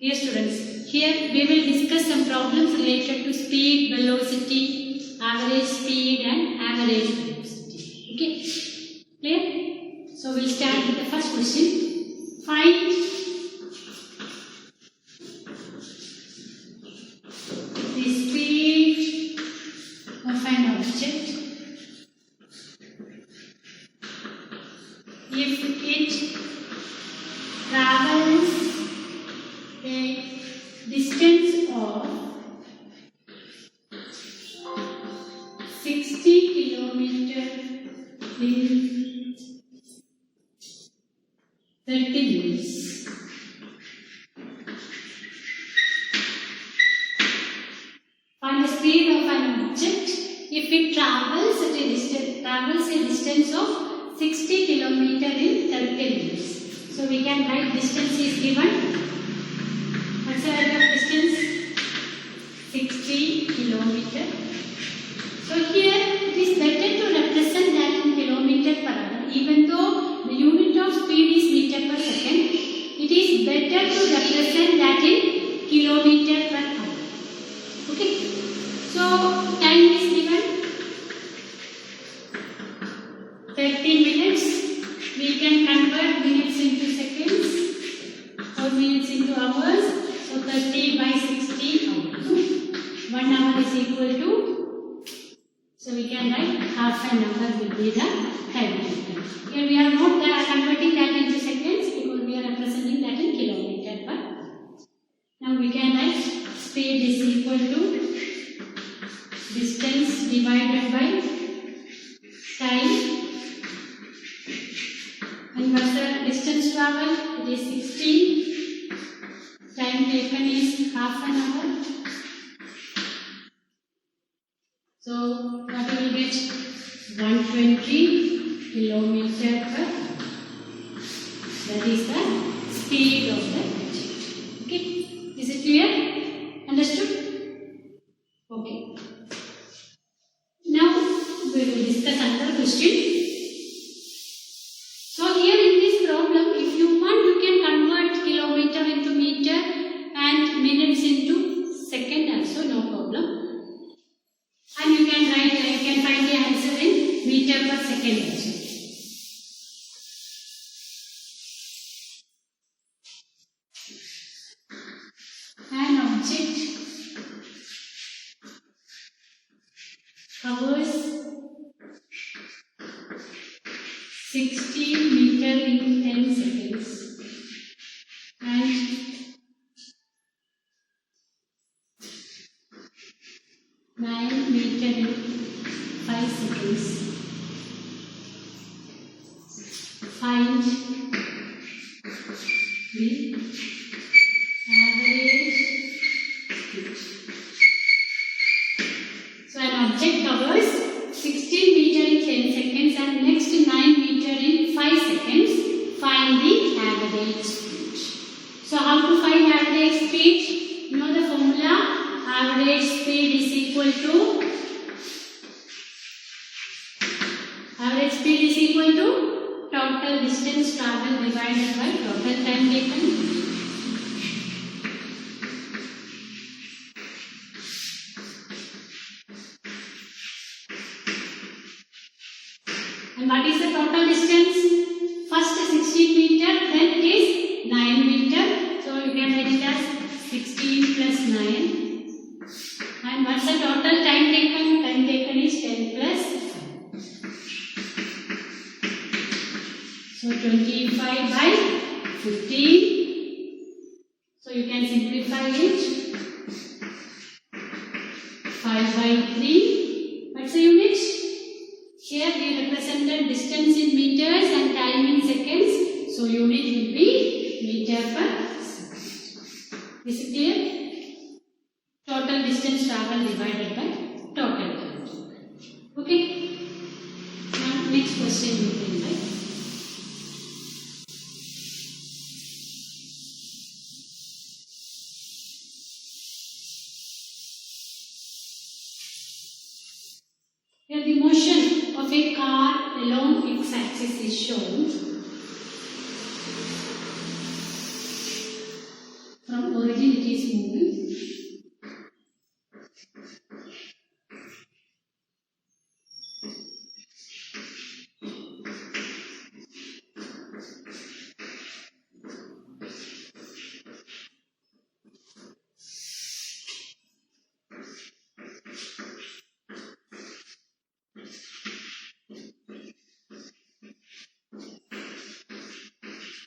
Dear students, here we will discuss some problems related to speed, velocity, average speed and average velocity. Okay, clear? So we'll start with the first question. Find the speed of an object if it travels a distance of 60 kilometers in 30 minutes. Find the speed of an object if it travels a distance of 60 kilometers in 30 minutes. So we can write distance is given. What's the value of distance? 60 kilometers. So here it is better to represent that in kilometer per hour. Even though the unit of speed is meter per second, it is better to represent that in kilometer per hour. Okay. So time is given 30 minutes. We can convert minutes into seconds or minutes into hours. So 30 by 60 hours. 1 hour is equal to, so we can write half an hour will be the time taken. Here we are not converting that into seconds because we are representing that in kilometer per hour. Now we can write speed is equal to distance divided by time. And what's the distance traveled? It is 60. Time taken is half an hour. So what we will get? 120 kilometers per hour. That is the speed of the object. Okay. Is it clear? Understood? Okay. Now we will discuss another question. So here in this problem, if you want, you can convert kilometer into meter and minutes into second also, no problem. And you can find the answer in meter per second also. An object covers 60 meters in 10 seconds and 9 meters in 5 seconds. Find the average speed. So an object covers 16 meters in 10 seconds and next 9 meters in 5 seconds. Find the average speed. So how to find average speed? You know the formula. Average speed is equal to total distance travelled divided by total time taken. And what is the total distance? First 16 meter, then it is 9 meter. So you can write it as 16 plus 9. And what's the total time taken? Time taken is 10 plus 5. So 25 by 15. So you can simplify it. 5 by 3. What's the unit? Here we represented distance in meters and time in seconds. So unit will be meter per second. Is it clear? Total distance traveled divided by total time. Okay. Now next question you can write. Here the motion of a car along its axis is shown from origin is moving.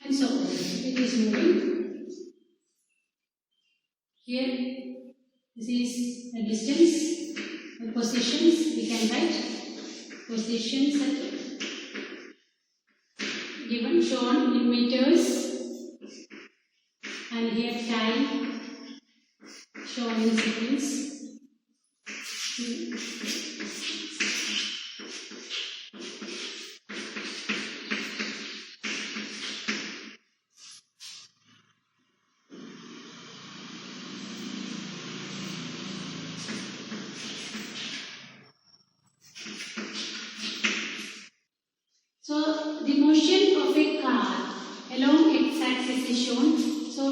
And so on. It is moving. Here, this is the distance, the positions. We can write positions given, shown in meters, and here time shown in seconds. So the motion of a car along x-axis is shown. So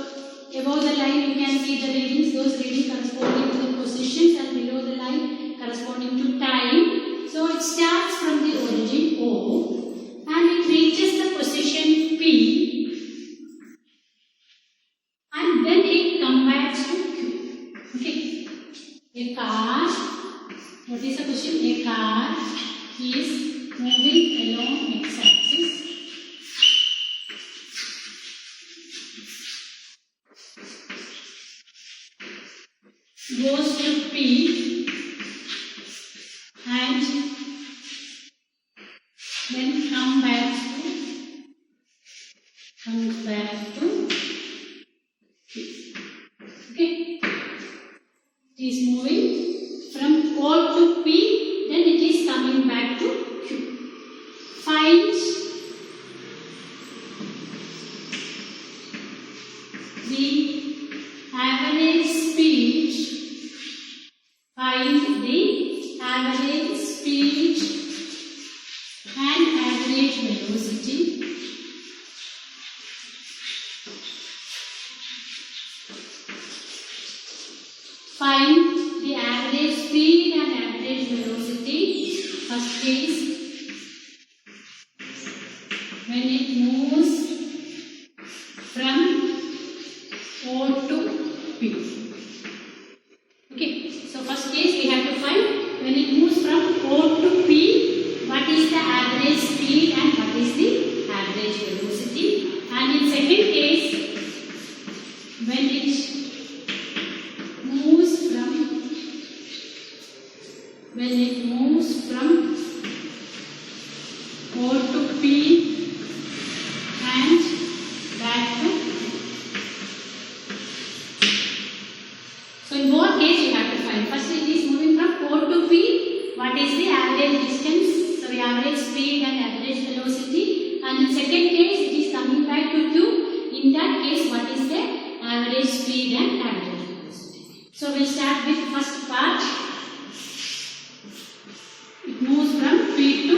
above the line you can see the readings, those readings corresponding to the positions, and below the line corresponding to time. So it starts from the origin O and it reaches the position P and then it comes back to Q. Okay. A car, what is the question? A car is moving along x-axis. Goes to P and then comes back to Q. Okay. It is moving from O to P, then it is coming back to Q. Find the average speed. Find the average speed and average velocity. Find the average speed and average velocity. First case, when it moves from O to P. Okay, so first case we have to find when it moves from O to P, what is the average speed and what is the average velocity. And in second case, when it moves from O to P and back to. So in both cases you have to find. First it is moving from O to P. What is the average distance? So the average speed and average velocity. And in second case it is coming back to Q. In that case, what is the average speed and average velocity? So we'll start with first part. It moves from P to,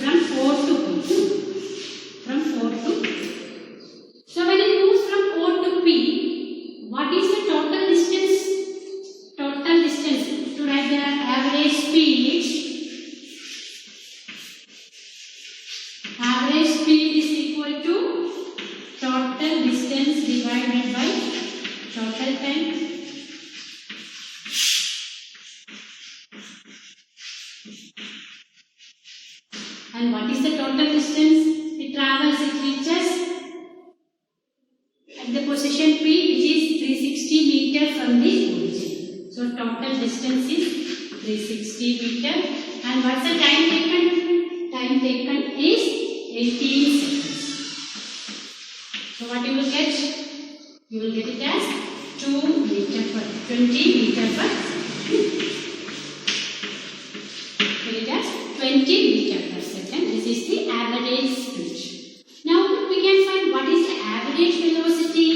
from O to P. From O to P. So when it moves from O to P, what is the total distance? Total distance. To write the average speed. Average speed is equal to total distance divided by total time. And what is the total distance it travels? It reaches at the position P, which is 360 meter from the origin. So total distance is 360 meter. And what's the time taken? Time taken is 18 seconds. So what you will get? You will get it as 20 meter per second. Get it as 20 meter per second. This is the average speed. Now we can find what is the average velocity.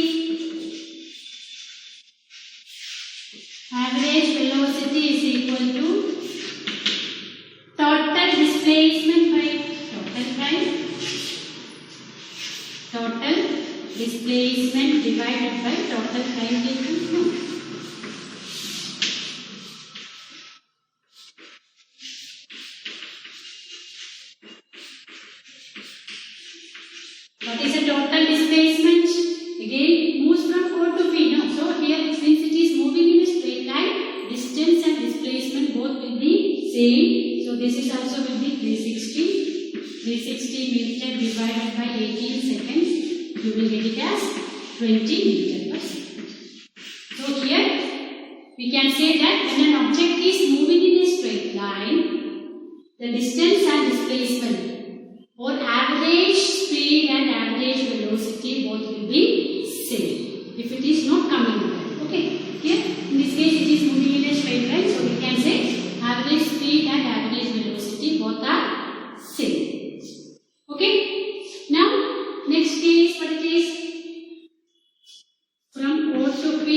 Average velocity is equal to total displacement by total time. Total displacement divided by total time taken. same. So this is also will be 360. 360 meter divided by 18 seconds. You will get it as 20 meter per second. So here we can say that when an object is moving in a straight line, the distance and displacement or average speed and average velocity both will be same if it is not coming back. Okay, here in this case it is moving in a straight line, so we can say average speed and average velocity both are same. Okay, now next case, what it is? From O to P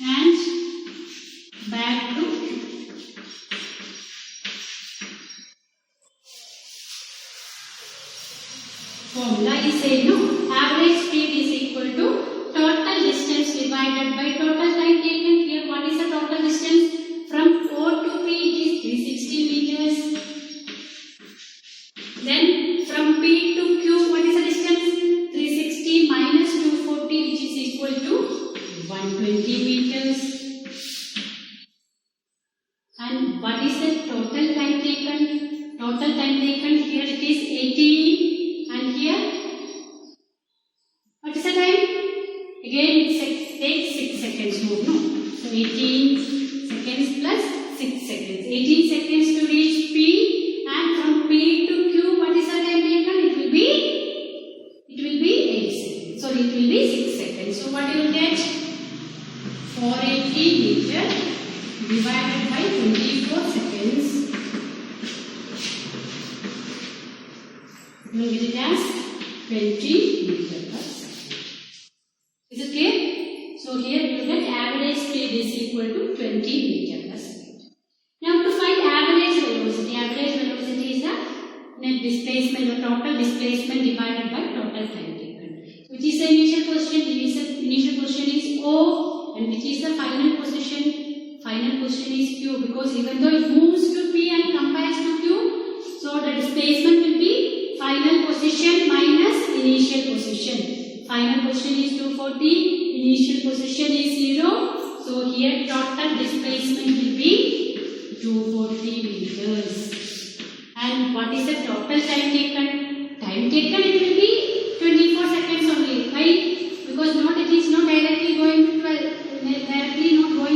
and back to formula is saying no, average speed is equal to total distance divided by total time taken. Here what is the total distance? From O to P it is 360 meters. Then from P to Q what is the distance? 360 minus 240 which is equal to 120 meters. And what is the total time taken? Total time taken here it is 18 and here what is the time? Again it takes 6 seconds more, no? So 18 seconds plus 6 seconds. 18 seconds to reach P and from P to Q what is the time taken? It will be 8 seconds. Sorry, it will be 6 seconds. So what you will get? 480 meter divided by 24 seconds. You will get it as 20 meter per second. Is it clear? So here you get average speed is equal to 20 meter per second. Now to find average velocity is the net displacement or total displacement divided by total time taken. So which is the initial position? Initial position is O, and which is the final position? Final position is Q, because even though it moves to P and comes to Q, so the displacement will be final position minus initial position. Final position is 240, initial position is 0. So here total displacement will be 240 meters. And what is the total time taken? Time taken it will be 24 seconds only. Why? Because it is not directly going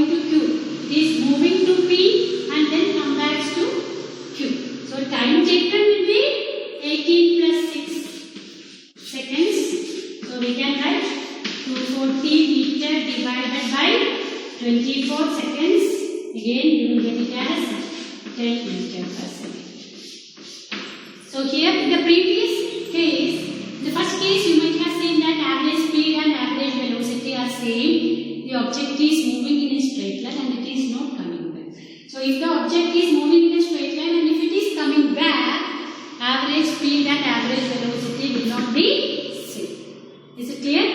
to Q. It is moving to P and then come back to Q. So time taken will be 18 plus 6 seconds. So we can write 240 meter divided by 24 seconds. Again you will get it as 10 meter per second. So here in the previous case, the first case you might have seen that average speed and average velocity are same. The object is moving in a straight line and it is not coming back. So if the object is moving in a straight line and if it is coming back, average speed and average velocity will not be same. Is it clear?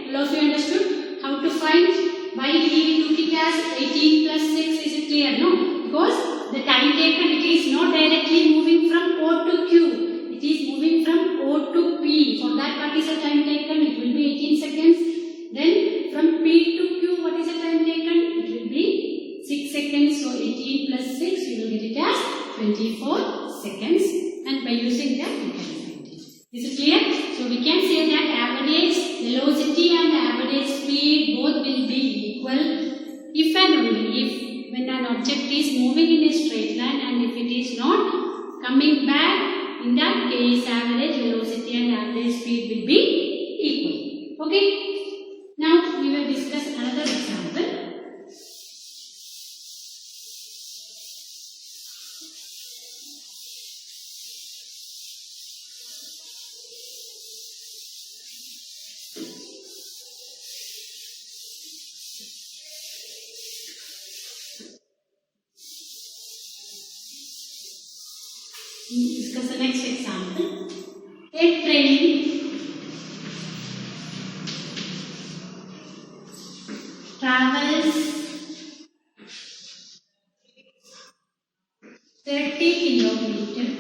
All of you understood how to find? Why we took it as 18 plus 6? Is it clear? No. Because the time taken it is not directly moving from O to Q. It is moving from O to P. For that what is the time taken? It will be 18 seconds. Then from P to Q what is the time taken? It will be 6 seconds. So 18 plus 6 you will get it as 24 seconds. And by using that we can find it. Is it clear? So we can say that average velocity and average speed both will be equal if and only if when an object is moving in a straight line and if it is not coming back, in that case average velocity and average speed will be equal. Okay. Now we will discuss another example. Discuss the next example. A train travels 30 kilometers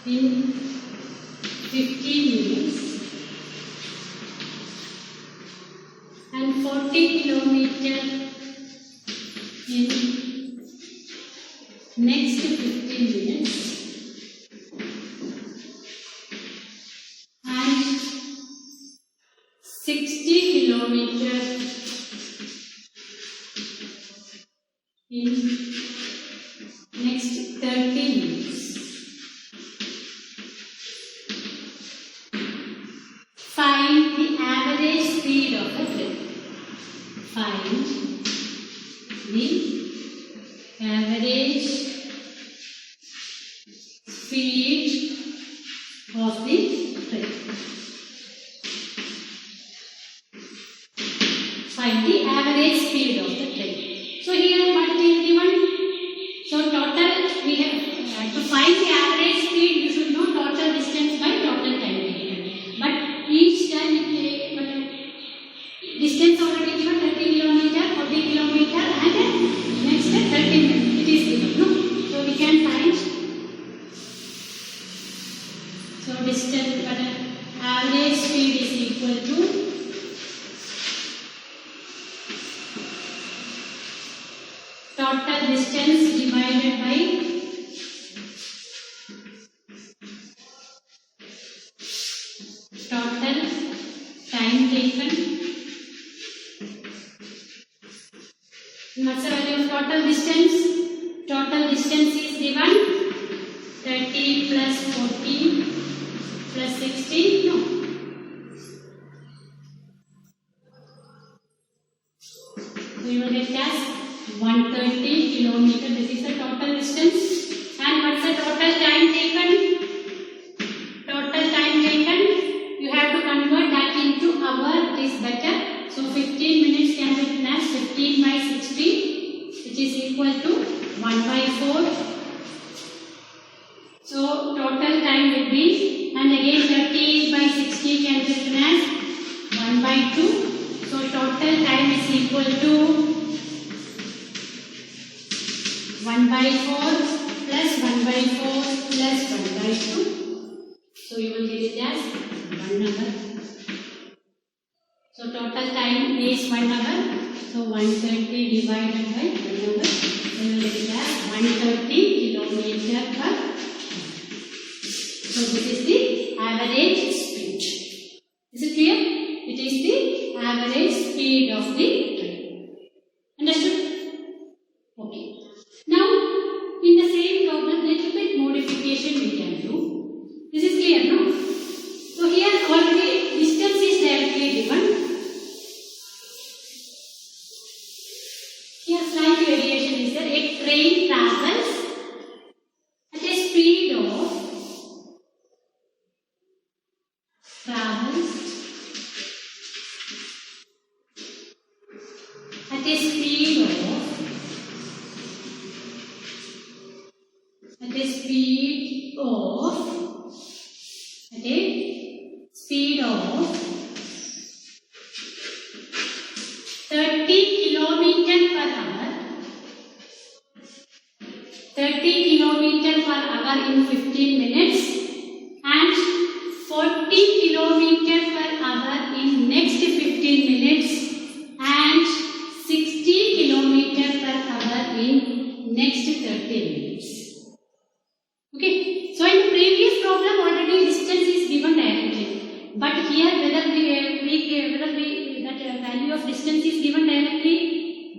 in 15 minutes and 40 kilometers 60 kilometers in next 30 minutes. Find the average speed of the train. Find the average speed of the train. Find the average speed of the train. So here what is given? So total we have to find the average speed. You should know total distance by total time taken. But each time distance already given 30 kilometer, 40 kilometer, and next 30 minutes. It is given. No? So we can find. So distance, average speed is equal to total distance divided by total time taken. What's the value of total distance? Total distance is given 30 plus 40 plus 60. No. So you will get as 130 kilometer. This is the total distance. And what's the total time taken? Total time taken, you have to convert that into hour. It is better. So 15 minutes can be written as 15 by 60, which is equal to 1 by 4. So total time will be, and again 30 by 60 can be written as 1 by 2. So total time is equal to 1 by 4 plus 1 by 4 plus 1 by 2. So you will get it as 1 hour. So total time is 1 hour. So 130 divided by 1 hour. So you will get it as 130 kilometer per hour. So this is the average speed. Is it clear? It is the average speed of the train. Understood? Okay. Now, in the same problem, little bit modification we can do. This is clear, no? So here already distance is directly given. Here slight variation is there. A train travels at a speed of at a speed of 30 kilometer per hour. 30 kilometer per hour in 15 minutes and 40 kilometer per hour in next 15 minutes and 60 kilometer per hour in next 30 minutes. Okay, so in the previous problem already distance is given directly, but here whether that value of distance is given directly,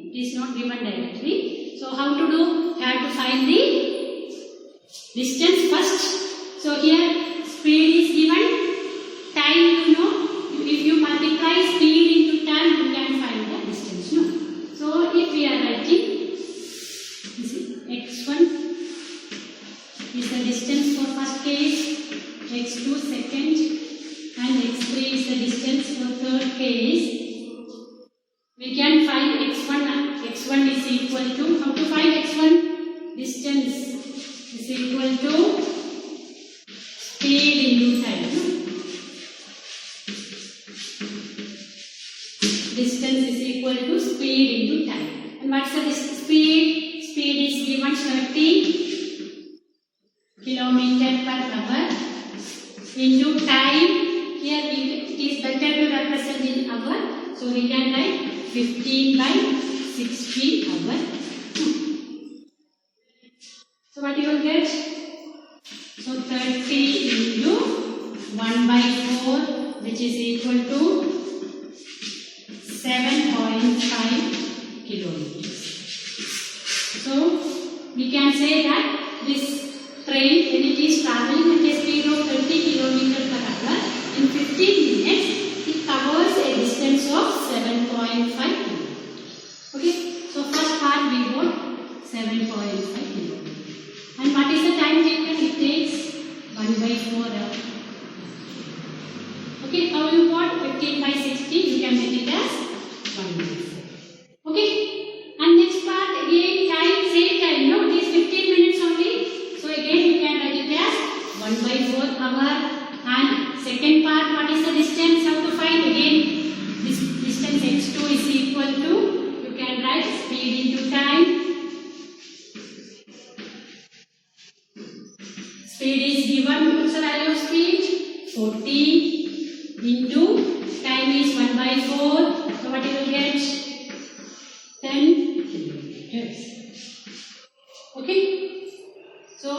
it is not given directly. So how to do? Have to find the distance first. So here speed is given, time you know. If you multiply speed into time, you can find the distance. No. So if we are writing, x1 is the distance for first case, x2 second, and x3 is the distance for third case. We can find x1 and x1 is equal to, how to find x1? Distance is equal to speed into time. Distance is equal to speed into time. And what's the speed? Speed is given 30 kilometer per hour into time. Here it is better to represent in hour. So we can write 15 by 60 hour. So what you will get? So 30 into 1 by 4, which is equal to 7.5 kilometers. So we can say that this train, when it is traveling at a speed of 30 kilometers per hour, in 15 minutes it covers a distance of 7.5 kilometers. Okay, so first part we got 7.5 kilometers. And what is the time taken? It takes 1/4 hour. Okay, how you got 15/60? You can make it as 1/4. Okay, and next part again time, same time. No, it is 15 minutes only. So again you can write it as 1/4 hour. And second part, what is the distance? How to find? Again, this distance x2 is equal to, you can write speed into time. Speed is given. What's the value of speed? 40 into time is 1/4. So what you will get? 10 kilometers. Okay. So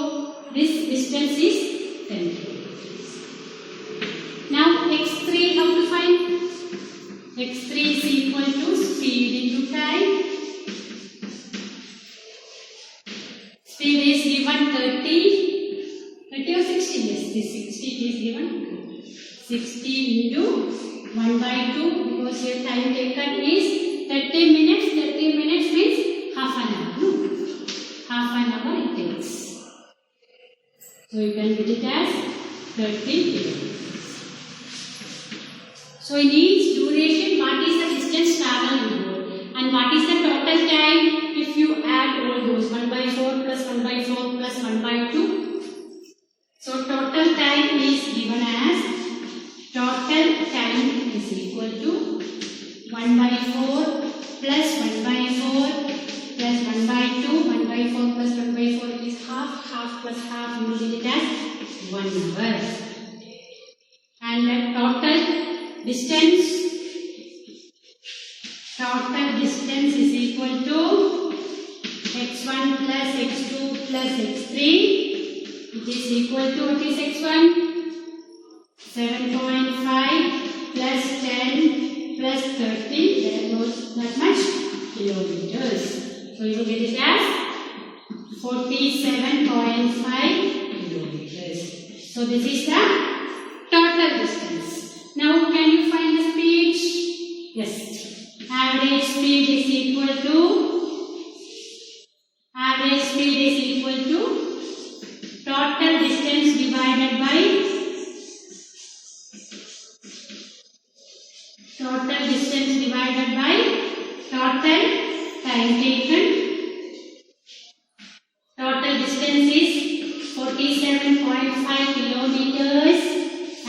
this distance is 10 kilometers. Now x3, how to find? x3 is equal to speed into time. Speed is given 30 or 60. Yes, this 60 is given. 60 into 1/2, because your time taken is 30 minutes. 30 minutes means half an hour. No? Half an hour it takes. So you can get it as 30 kilometers. So in each duration, what is the distance traveled involved? And what is the total time if you add all those? 1/4 plus 1/4 plus 1/2. So total time is given as, total time is equal to 1/4 plus 1/4 plus 1/2. 1/4 plus 1/4 is half. Half plus half, you will get it as 1 hour. And the total distance is equal to x1 plus x2 plus x3. It is equal to, what is x1? 7.5 plus 10 plus 30. There goes that much kilometers. So you will get it as 47.5 kilometers. So this is the total distance. Now can you find the speed? Yes. Average speed is equal to total distance divided by total time taken. Total distance is 47.5 kilometers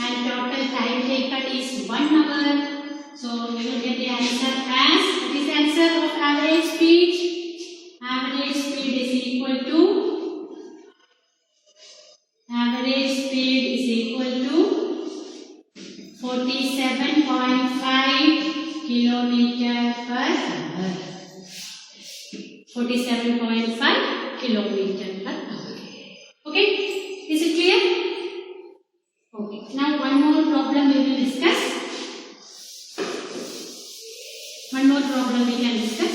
and total time taken is 1 hour. So we will get the answer as, what is the answer of average speed? Average speed is equal to 47.5 kilometer per hour. 47.5 kilometer per hour. Okay, is it clear? Okay, now one more problem we will discuss. One more problem we can discuss.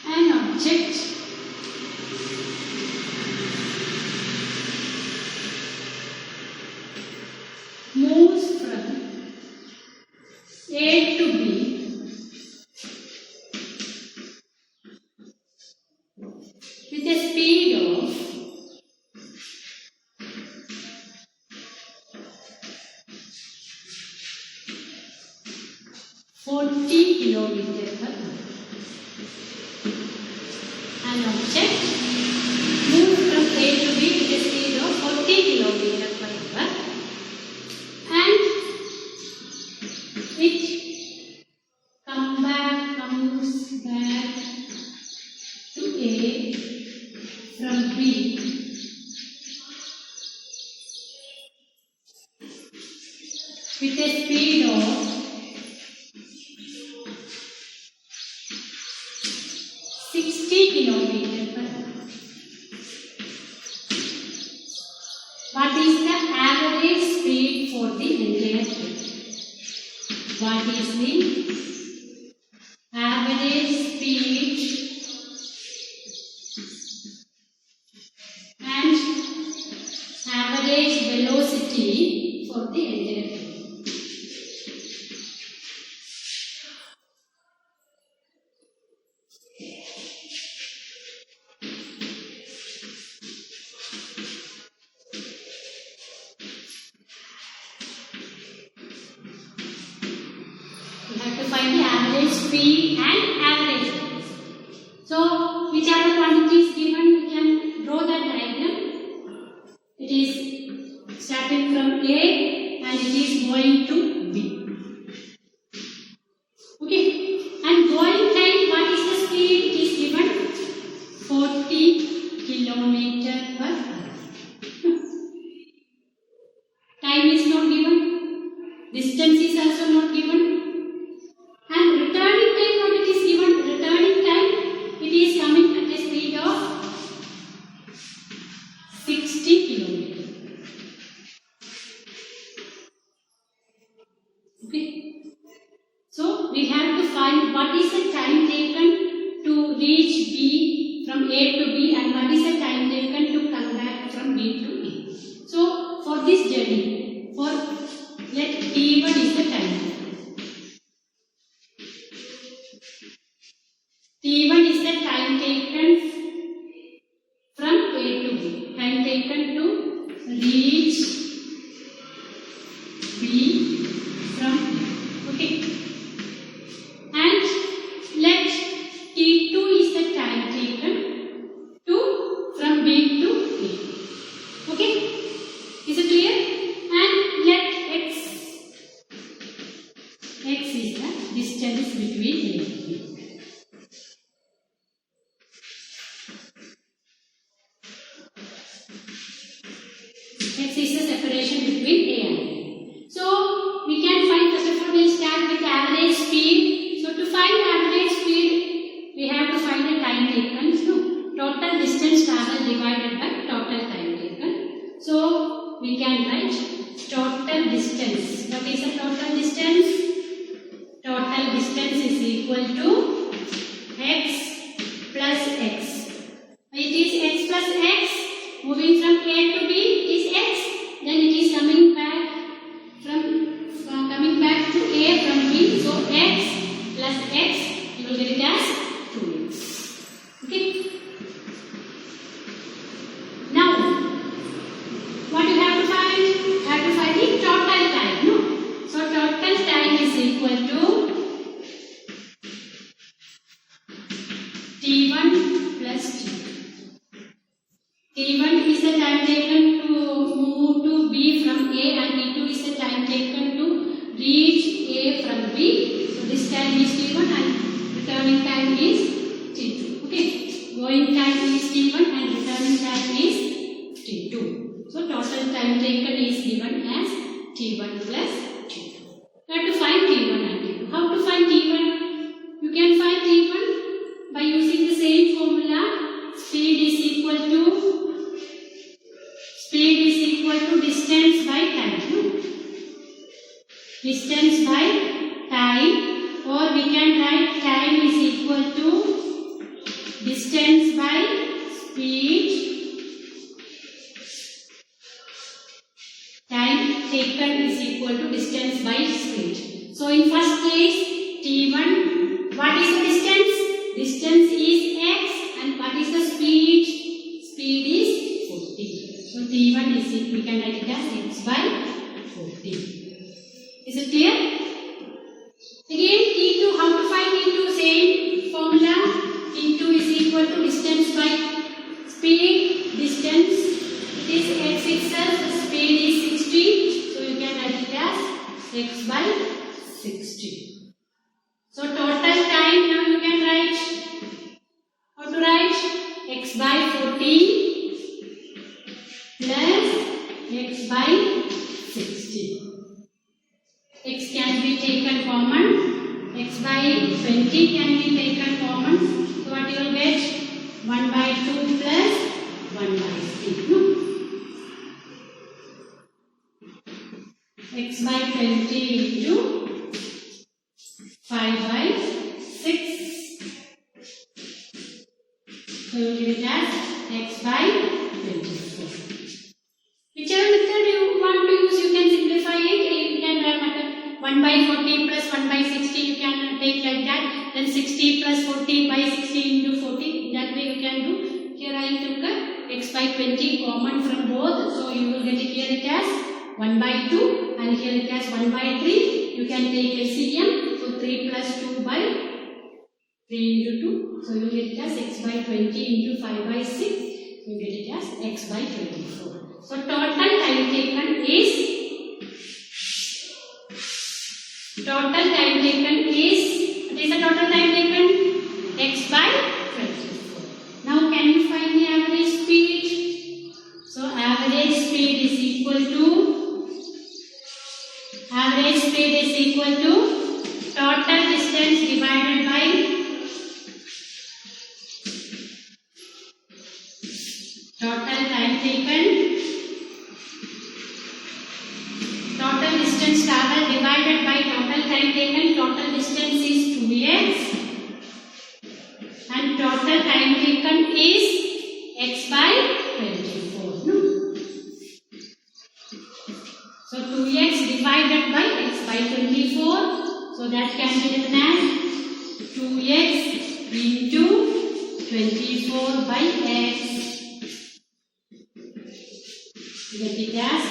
An object moves from A to B with a speed of 40 kilometers per hour. An object moves from A to B with a speed of 40 kilometers per hour and it comes back to A from B 60 kilometers per hour. What is the average speed for the entire trip? What is the average speed and average velocity for the entire trip? We have to find the average speed and average velocity. So, whichever quantity is given, we can draw that diagram. It is starting from A and it is going to B. Okay, and going time, what is the speed? It is given 40 kilometers per hour. Time is not given, distance is also not given. And returning time, what it is given? Returning time, it is coming at a speed of 60 kilometers. Okay. So we have to find what is the time taken to reach B from A to B and what is the time taken to come back from B to A. So for this journey, let T1 is the time. T1 is the time taken from A to B. Time taken to reach B from A. Okay. And let T2 is the time taken to from B to A. Okay. Is it clear? And let X is the distance between A and B. X is the separation between A and B. So we can find, first of all, we'll start with average speed. So to find average speed, we have to find the time taken. So total distance traveled divided by total time taken. So we can write total distance. What is the total distance? Total distance is equal to X plus X. It is X plus X. Moving from A to B is X, then it is coming back coming back to A from B. So X plus X, you will get it as 2X. Okay. Now, what you have to find? You have to find the total time. No? So total time is equal to T1 plus T2. T1 is the time taken to move to B from A and T2 is the time taken to reach A from B. So this time is T1 and returning time is T2. Okay. Going time is T1 and returning time is T2. So total time taken is given as T1 plus T2. We have to find T1 and T2. How to find T1? You can find T1 by using the same formula. Speed is equal to distance by time. No? Distance by time, or we can write time is equal to distance by speed. Time taken is equal to distance by speed. So in first case, T1, what is the distance? Distance is X, and what is the speed? Speed is 40. So T1 is, we can write it as X by 40. Is it clear? Again, T2, how to find T2? Same formula. T2 is equal to distance by speed. Distance, it is X itself. Speed is 60. So you can write it as X by 60. So total time, now you can write, how to write? X by 40 plus X by 60. X can be taken common. X by 20 can be taken common. So what you will get? 1 by 2 plus 1 by 3. No? X by 20 into 5 by 6. So you give it as x by 24. Whichever method you want to use, you can simplify it. You can write 1 by 40 plus 1 by 60. You can take like that. Then 60 plus 40 by 60 into 40. That way you can do. Here I took x by 20 common from both. So you will get here it as 1 by 2 and here it has 1 by 3. You can take LCM. So 3 plus 2 by 3 into 2. So you get it as x by 20 into 5 by 6. You get it as x by 24. So total time taken is what is the total time taken? X by 24. Now can you find the average speed? So average speed is equal to total distance divided by total time taken. Total distance traveled divided by total time taken. Total distance is 2x and total time taken is x by 24. No? So 2x divided by x by 24. So that can be written as 2x into 24 by x. You get it as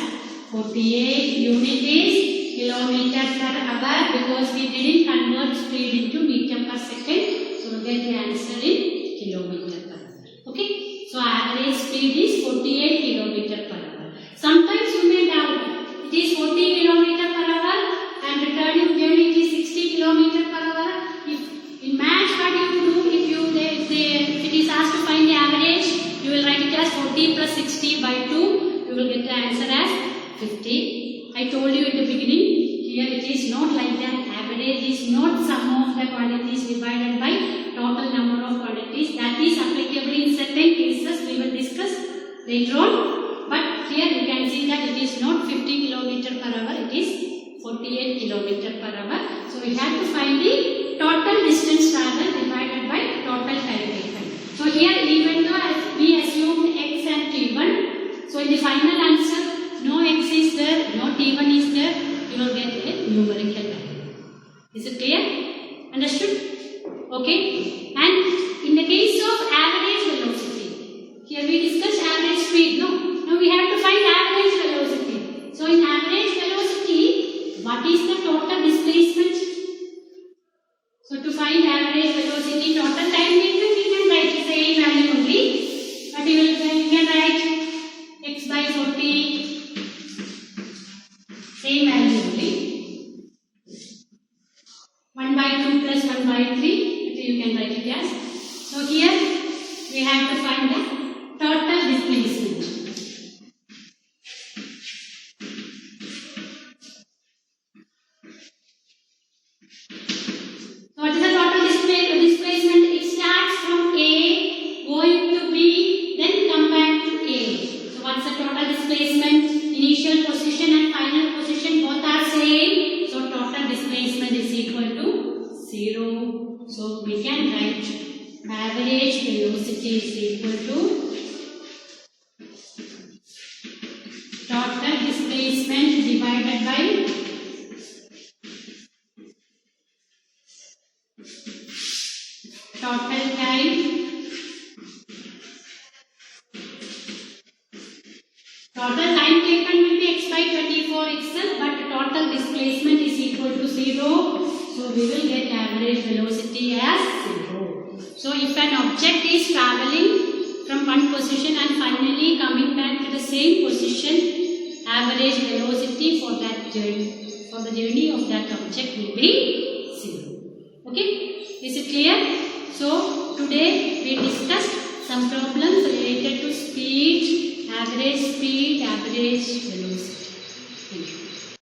48. Unit is kilometer per hour because we didn't convert speed into meter per second. So we get the answer in kilometer per hour. Okay. So average speed is 48 kilometer per hour. Sometimes you may doubt it is 40 kilometer per hour and returning journey it is 60 kilometer per hour. If in maths what you do, if it is asked to find the average, you will write it as 40 plus 60 by 2. You will get the answer as 50. I told you in the beginning, here it is not like that. Average is not sum of the quantities divided by total number of quantities. That is applicable in certain cases we will discuss later on. But here you can see that it is not 50 km per hour, it is 48 km per hour. So we have to find the total distance traveled divided by total time taken. So here even though we assumed x and t1, so in the final answer, no x is there, no t1 is there, you will get a numerical value. Is it clear? Understood? Okay. And in the case of average velocity, here we discussed average speed. No. Now we have to find average velocity. So in average velocity, what is the total displacement? So to find average velocity, total time taken, we can write the same value only. But you can write x by 40. Same value only. 1 by 2 plus 1 by 3. You can write it as. So here we have to find the total displacement. So what is the total displacement? It starts from A, going to B, then come back to A. So what's the total displacement? Initial position and final position both are same. So total displacement is equal to 0. So we can write average velocity is equal to total displacement divided by total time. Total time taken will be x by 24 itself, but total displacement is equal to 0. So we will get average velocity as 0. So if an object is traveling from one position and finally coming back to the same position, average velocity for that journey, for the journey of that object will be 0. Okay? Is it clear? So today we discussed some problems related to speed, average velocity.